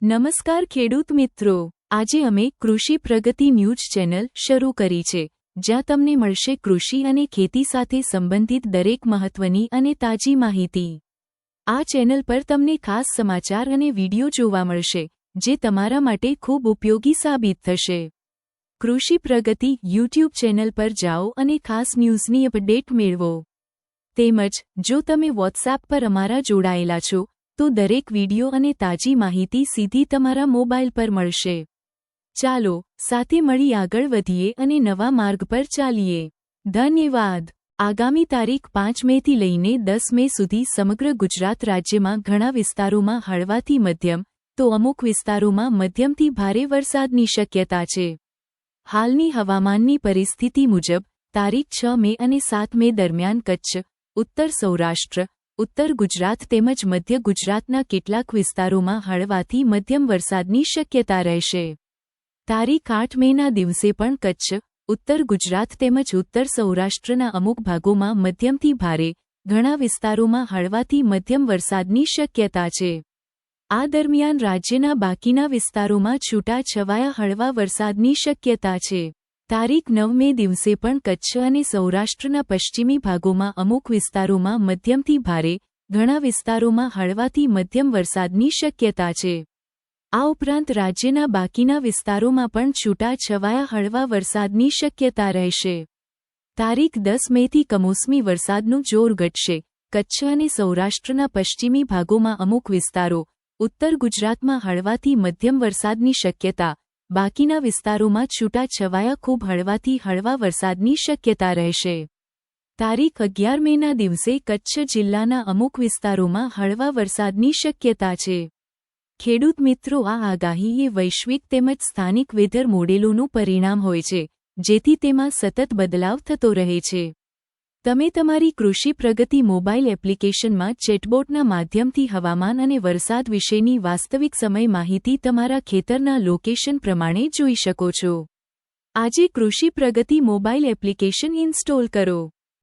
નમસ્કાર ખેડૂત મિત્રો, આજે અમે કૃષિ પ્રગતિ ન્યૂઝ ચેનલ શરૂ કરી છે, જ્યાં તમને મળશે કૃષિ અને ખેતી સાથે સંબંધિત દરેક મહત્વની અને તાજી માહિતી। આ ચેનલ પર તમને ખાસ સમાચાર અને વિડિયો જોવા મળશે, જે તમારા માટે ખૂબ ઉપયોગી સાબિત થશે। કૃષિ પ્રગતિ યુટ્યુબ ચેનલ પર જાઓ અને ખાસ ન્યૂઝની અપડેટ મેળવો। તેમજ જો તમે વોટ્સએપ પર અમારા જોડાયેલા છો, તો દરેક વિડિયો અને તાજી માહિતી સીધી તમારા મોબાઈલ પર મળશે। ચાલો સાથે મળી આગળ વધીએ અને નવા માર્ગ પર ચાલીએ। ધન્યવાદ। આગામી તારીખ 5 મેથી લઈને 10 મે સુધી સમગ્ર ગુજરાત રાજ્યમાં ઘણા વિસ્તારોમાં હળવાથી મધ્યમ તો અમુક વિસ્તારોમાં મધ્યમથી ભારે વરસાદની શક્યતા છે। હાલની હવામાનની પરિસ્થિતિ મુજબ તારીખ 6 મે અને 7 મે દરમિયાન કચ્છ, ઉત્તર સૌરાષ્ટ્ર, ઉત્તર ગુજરાત તેમજ મધ્ય ગુજરાતના કેટલાક વિસ્તારોમાં હળવાથી મધ્યમ વરસાદની શક્યતા રહેશે। તારીખ 8 મેના દિવસે પણ કચ્છ, ઉત્તર ગુજરાત તેમજ ઉત્તર સૌરાષ્ટ્રના અમુક ભાગોમાં મધ્યમથી ભારે, ઘણા વિસ્તારોમાં હળવાથી મધ્યમ વરસાદની શક્યતા છે। આ દરમિયાન રાજ્યના બાકીના વિસ્તારોમાં છૂટા-છવાયા હળવા વરસાદની શક્યતા છે। તારીખ 9 મે દિવસે પણ કચ્છ અને સૌરાષ્ટ્રના પશ્ચિમી ભાગોમાં અમુક વિસ્તારોમાં મધ્યમથી ભારે, ઘણા વિસ્તારોમાં હળવાથી મધ્યમ વરસાદની શક્યતા છે। આ ઉપરાંત રાજ્યના બાકીના વિસ્તારોમાં પણ છૂટા-છવાયા હળવા વરસાદની શક્યતા રહેશે। તારીખ 10 મેથી કમોસમી વરસાદનું જોર ઘટશે। કચ્છ અને સૌરાષ્ટ્રના પશ્ચિમી ભાગોમાં અમુક વિસ્તારો, ઉત્તર ગુજરાતમાં હળવાથી મધ્યમ વરસાદની શક્યતા, બાકીના વિસ્તારોમાં છૂટા-છવાયા ખૂબ હળવાથી હળવા વરસાદની શક્યતા રહેશે। તારીખ 11 મેના દિવસે કચ્છ જિલ્લાના અમુક વિસ્તારોમાં હળવા વરસાદની શક્યતા છે। ખેડૂત મિત્રો, આ આગાહી એ વૈશ્વિક તેમજ સ્થાનિક વેધર મોડેલોનું પરિણામ હોય છે, જેથી તેમાં સતત બદલાવ થતો રહે છે। તમે તમારી કૃષિ પ્રગતિ મોબાઈલ એપ્લિકેશનમાં ચેટબોટના માધ્યમથી હવામાન અને વરસાદ વિશેની વાસ્તવિક સમય માહિતી તમારા ખેતરના લોકેશન પ્રમાણે જોઈ શકો છો। આજે કૃષિ પ્રગતિ મોબાઈલ એપ્લિકેશન ઇન્સ્ટોલ કરો।